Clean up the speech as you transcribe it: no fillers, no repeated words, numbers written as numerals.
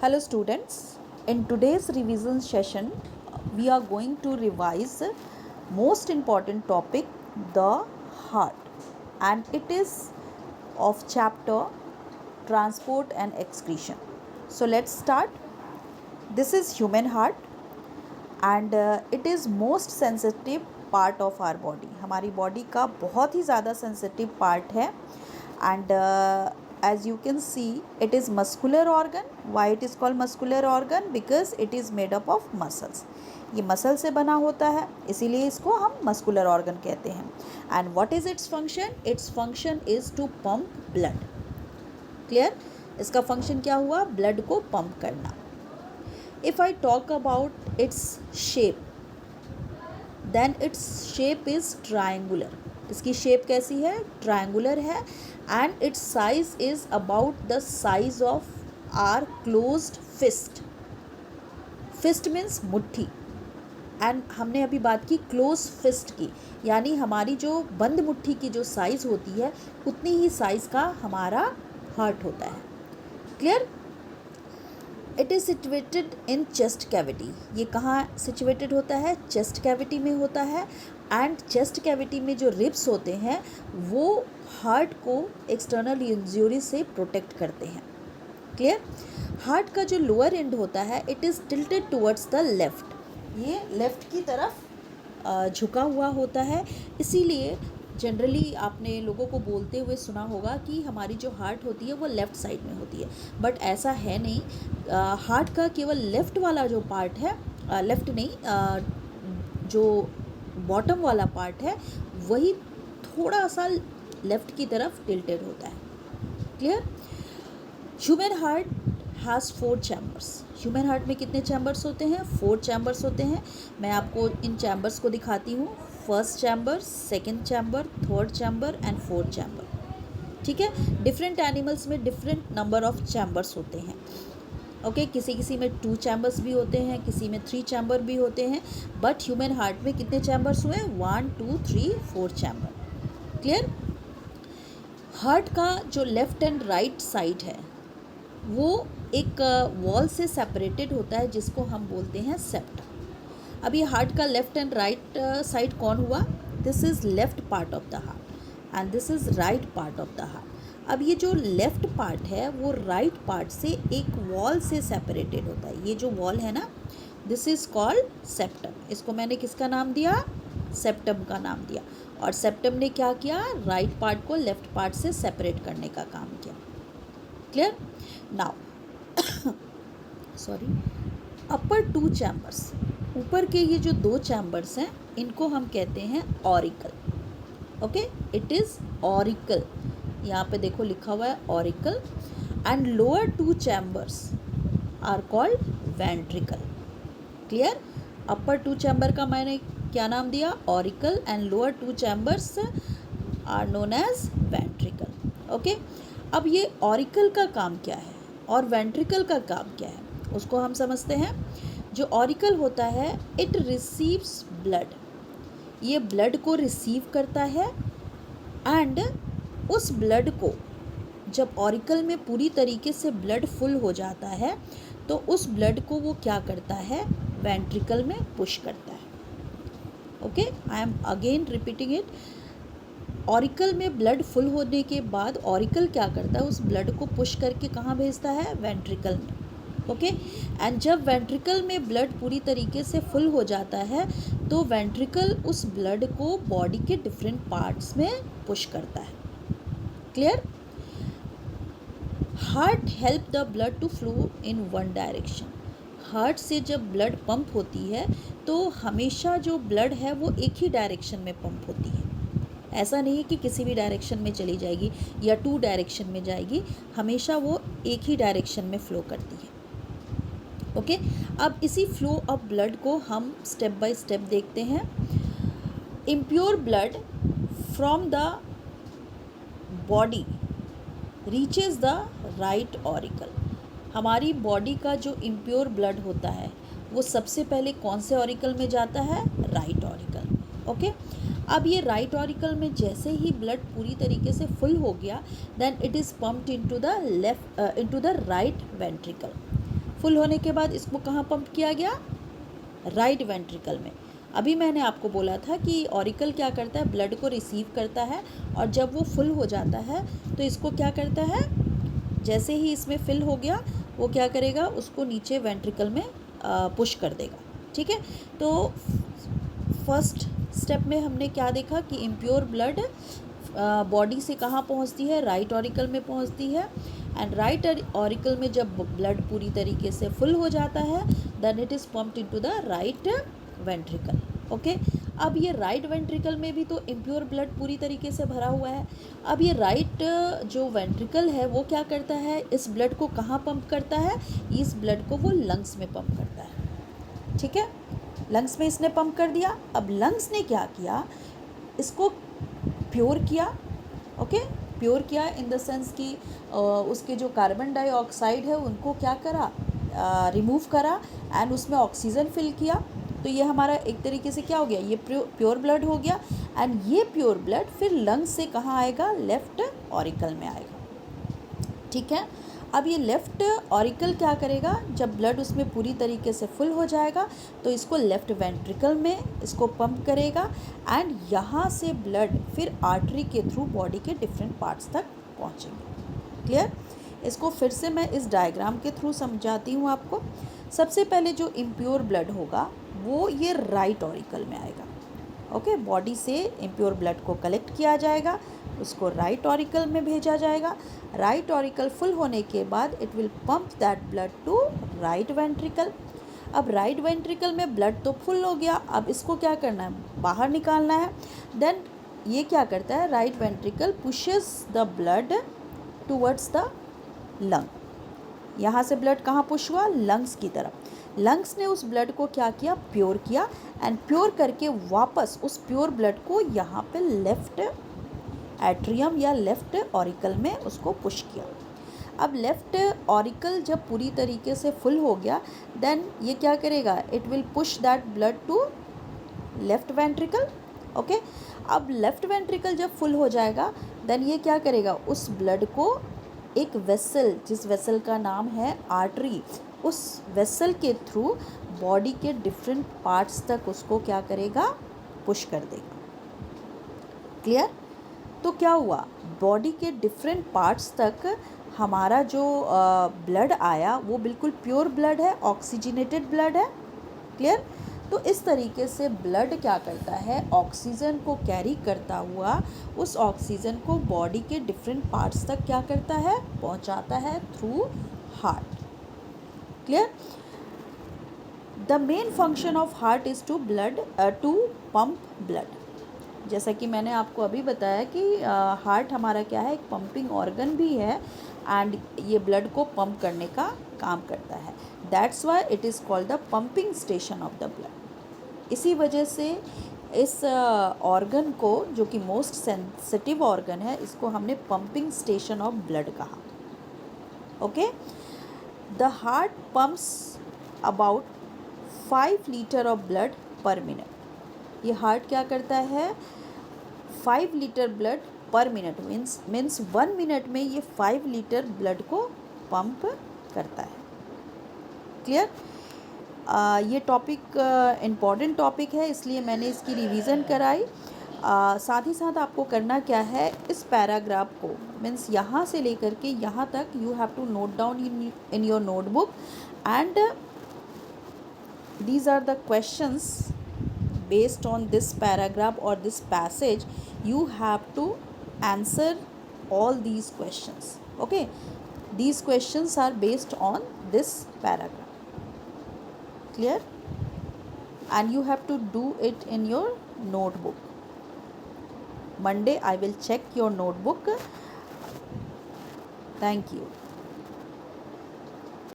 Hello students, in today's revision session we are going to revise most important topic, the heart, and it is of chapter transport and excretion. So let's start. This is human heart and it is most sensitive part of our body. हमारी body का बहुत ही ज़्यादा sensitive part है and as you can see it is muscular organ. Why it is called muscular organ? Because it is made up of muscles. ये muscle से बना होता है, इसीलिए इसको हम मस्कुलर ऑर्गन कहते हैं. And what is its function? Its function is to pump blood. Clear? इसका फंक्शन क्या हुआ? ब्लड को पंप करना. If I talk about its shape, then its shape is triangular. इसकी शेप कैसी है? ट्रायंगुलर है. And its size is about the size of our closed fist. Fist means मुट्ठी. एंड हमने अभी बात की क्लोज फिस्ट की, यानी हमारी जो बंद मुट्ठी की जो साइज़ होती है उतनी ही साइज़ का हमारा हार्ट होता है. Clear? It is situated in chest cavity. ये कहाँ सिचुएटेड होता है? चेस्ट कैविटी में होता है. एंड चेस्ट कैविटी में जो रिब्स होते हैं वो हार्ट को एक्सटर्नल इंजरी से प्रोटेक्ट करते हैं. क्लियर? हार्ट का जो लोअर एंड होता है it is tilted towards the left. ये लेफ़्ट की तरफ झुका हुआ होता है. इसीलिए जनरली आपने लोगों को बोलते हुए सुना होगा कि हमारी जो हार्ट होती है वो लेफ़्ट साइड में होती है, बट ऐसा है नहीं. हार्ट का केवल लेफ़्ट वाला जो पार्ट है, लेफ़्ट नहीं, जो बॉटम वाला पार्ट है वही थोड़ा सा लेफ़्ट की तरफ टिल्टेड होता है. Clear? Human heart has 4 chambers. Human heart में कितने चैम्बर्स होते हैं? 4 चैम्बर्स होते हैं. मैं आपको इन चैम्बर्स को दिखाती हूँ. First chamber, second chamber, third chamber and fourth chamber. ठीक है? डिफरेंट एनिमल्स में डिफरेंट नंबर ऑफ चैम्बर्स होते हैं. ओके, किसी में 2 चैम्बर्स भी होते हैं, किसी में 3 चैम्बर भी होते हैं. बट ह्यूमन हार्ट में कितने चैम्बर्स हुए? 1 2 3 4 चैम्बर. क्लियर? हार्ट का जो लेफ़्ट एंड राइट साइड है वो एक वॉल से सेपरेटेड होता है जिसको हम बोलते हैं सेप्टम. अब ये हार्ट का लेफ़्ट एंड राइट साइड कौन हुआ? This is left part of the heart and this is right part of the heart. अब ये जो लेफ़्ट पार्ट है वो राइट पार्ट से एक वॉल से सेपरेटेड होता है. ये जो वॉल है ना, दिस इज़ कॉल्ड सेप्टम. इसको मैंने किसका नाम दिया? सेप्टम का नाम दिया. और सेप्टम ने क्या किया? राइट पार्ट को लेफ़्ट पार्ट से सेपरेट करने का काम किया. क्लियर? नाउ सॉरी, अपर 2 चैम्बर्स, ऊपर के ये जो 2 चैम्बर्स हैं इनको हम कहते हैं auricle. Okay, it is auricle. यहाँ पे देखो लिखा हुआ है auricle. And lower 2 chambers are called ventricle. Clear? Upper 2 chamber का मैंने क्या नाम दिया? Auricle. And lower 2 chambers are known as ventricle. Okay, अब ये ऑरिकल का काम क्या है और वेंट्रिकल का काम क्या है उसको हम समझते हैं. जो ऑरिकल होता है इट रिसीव्स ब्लड. ये ब्लड को रिसीव करता है एंड उस ब्लड को जब ऑरिकल में पूरी तरीके से ब्लड फुल हो जाता है तो उस ब्लड को वो क्या करता है? वेंट्रिकल में पुश करता है. Okay, I am again repeating it. Auricle में ब्लड फुल होने के बाद ऑरिकल क्या करता है? उस ब्लड को पुश करके कहाँ भेजता है? वेंट्रिकल में. ओके, एंड जब वेंट्रिकल में ब्लड पूरी तरीके से फुल हो जाता है तो वेंट्रिकल उस ब्लड को बॉडी के डिफरेंट पार्ट्स में पुश करता है. Clear? Heart help the blood to flow in one direction. Heart से जब ब्लड पंप होती है तो हमेशा जो ब्लड है वो एक ही डायरेक्शन में पंप होती है. ऐसा नहीं है कि किसी भी डायरेक्शन में चली जाएगी या 2 डायरेक्शन में जाएगी. हमेशा वो एक ही डायरेक्शन में फ़्लो करती है. ओके, अब इसी फ्लो ऑफ ब्लड को हम स्टेप बाय स्टेप देखते हैं. Impure blood from the body reaches the right auricle. हमारी बॉडी का जो इम्प्योर ब्लड होता है वो सबसे पहले कौन से ऑरिकल में जाता है? Right auricle. ओके, अब ये राइट ऑरिकल में जैसे ही ब्लड पूरी तरीके से फुल हो गया then it is pumped into the right ventricle. Full होने के बाद इसको कहाँ पंप किया गया? राइट वेंट्रिकल में। अभी मैंने आपको बोला था कि ऑरिकल क्या करता है? ब्लड को रिसीव करता है, और जब वो फुल हो जाता है तो इसको क्या करता है? जैसे ही इसमें फिल हो गया वो क्या करेगा? उसको नीचे वेंट्रिकल में पुश कर देगा। ठीक है, तो फर्स्ट स्टेप में हमने क्या देखा कि इम्प्योर ब्लड बॉडी से कहाँ पहुँचती है? राइट ऑरिकल में पहुँचती है, एंड राइट ऑरिकल में जब ब्लड पूरी तरीके से फुल हो जाता है then it is pumped into the right ventricle. Okay, अब ये राइट वेंट्रिकल में भी तो इम्प्योर ब्लड पूरी तरीके से भरा हुआ है। अब ये राइट जो वेंट्रिकल है वो क्या करता है? इस ब्लड को कहाँ पंप करता है? इस ब्लड को वो लंग्स में पंप करता है। ठीक है, लंग्स में इसने पंप कर दिया। अब लंग्स ने क्या किया? इसको प्योर किया। ओके, प्योर किया इन द सेंस कि उसके जो कार्बन डाइऑक्साइड है उनको क्या करा? रिमूव करा, एंड उसमें ऑक्सीजन फिल किया। तो ये हमारा एक तरीके से क्या हो गया? ये प्योर ब्लड हो गया, एंड ये प्योर ब्लड फिर लंग्स से कहाँ आएगा? लेफ्ट ऑरिकल में आएगा। ठीक है, अब ये लेफ्ट ऑरिकल क्या करेगा? जब ब्लड उसमें पूरी तरीके से फुल हो जाएगा तो इसको लेफ्ट वेंट्रिकल में इसको पंप करेगा, एंड यहाँ से ब्लड फिर आर्टरी के थ्रू बॉडी के डिफरेंट पार्ट्स तक पहुँचेंगे। क्लियर? इसको फिर से मैं इस डायग्राम के थ्रू समझाती हूँ आपको। सबसे पहले जो इम्प्योर ब्लड होगा वो ये राइट ऑरिकल में आएगा। ओके, बॉडी से इम्प्योर ब्लड को कलेक्ट किया जाएगा, उसको राइट ऑरिकल में भेजा जाएगा। राइट ऑरिकल फुल होने के बाद it will pump that blood to right ventricle. अब राइट वेंट्रिकल में ब्लड तो फुल हो गया, अब इसको क्या करना है? बाहर निकालना है। देन ये क्या करता है? Right ventricle pushes the blood towards the lung. यहाँ से ब्लड कहाँ पुश हुआ? लंग्स की तरफ। लंग्स ने उस ब्लड को क्या किया? प्योर किया, एंड प्योर करके वापस उस प्योर ब्लड को यहाँ पे लेफ्ट एट्रियम या लेफ्ट ऑरिकल में उसको पुश किया। अब लेफ्ट ऑरिकल जब पूरी तरीके से फुल हो गया देन ये क्या करेगा? It will push that blood to left ventricle. Okay, अब लेफ्ट वेंट्रिकल जब फुल हो जाएगा देन ये क्या करेगा? उस ब्लड को एक वेसल, जिस वेसल का नाम है आर्टरी, उस वेसल के थ्रू बॉडी के डिफरेंट पार्ट्स तक उसको क्या करेगा? पुश कर देगा। क्लियर? तो क्या हुआ? बॉडी के डिफरेंट पार्ट्स तक हमारा जो ब्लड आया वो बिल्कुल प्योर ब्लड है, ऑक्सीजनेटेड ब्लड है। क्लियर? तो इस तरीके से ब्लड क्या करता है? ऑक्सीजन को कैरी करता हुआ उस ऑक्सीजन को बॉडी के डिफरेंट पार्ट्स तक क्या करता है? पहुंचाता है through heart. Clear? The main function of heart is to pump blood. जैसा कि मैंने आपको अभी बताया कि हार्ट हमारा क्या है? एक पंपिंग ऑर्गन भी है, एंड ये ब्लड को पंप करने का काम करता है। That's why it is called the pumping station of the blood. इसी वजह से इस ऑर्गन को, जो कि मोस्ट सेंसिटिव ऑर्गन है, इसको हमने पंपिंग स्टेशन ऑफ ब्लड कहा। Okay, the heart pumps about 5 litre of blood पर मिनट। ये हार्ट क्या करता है? 5 लीटर ब्लड पर मिनट मीन्स 1 मिनट में ये 5 लीटर ब्लड को पंप करता है। क्लियर? ये टॉपिक इम्पॉर्टेंट टॉपिक है, इसलिए मैंने इसकी रिवीजन कराई। साथ ही साथ आपको करना क्या है? इस पैराग्राफ को मीन्स यहाँ से लेकर के यहाँ तक you have to note down in your notebook, and these are the questions based on this paragraph or this passage. You have to answer all these questions. Okay, these questions are based on this paragraph. Clear? And you have to do it in your notebook. Monday I will check your notebook. Thank you.